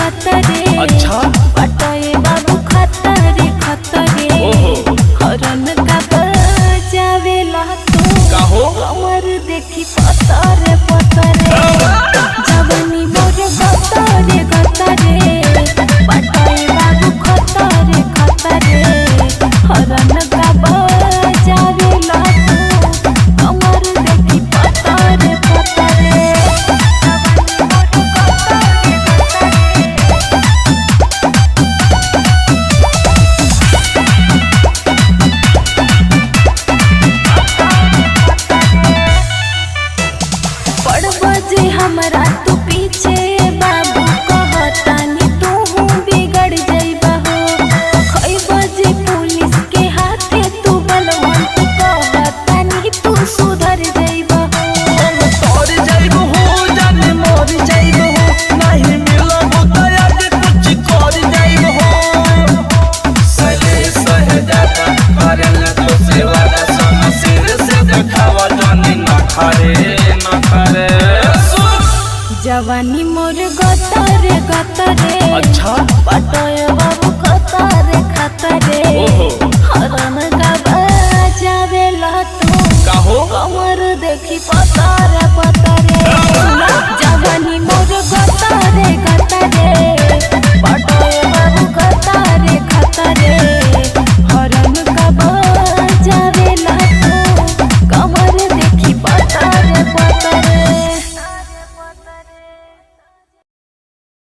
गतरे। अच्छा पटोए बाबू खतरे खतरे। हरन का बजावेला तू काहो कमर देखी पतरे पतरे। जवानी मोर गतरे गतरे। पटोए बाबू खतरे खतरे। हरन का बजावेला तू कमर देखी पतरे पतरे। बजे हमरा तू पीछे बाबू कहतानी तू बिगड़ जाइबा हो। खई बजे पुलिस के हाथे तू बलवंत कहतानी तू सुधर जाइबा हो। तोर जाइबो हो जाने मोर जाइबो हो नहीं मिलबो त आज कुछ कर जाइबो हो। सले सहजाता करल तो सेवा दा समसिर से देखावा जाने ना खारे ना खारे। जवानी मोर गतरे गतरे। अच्छा पटोय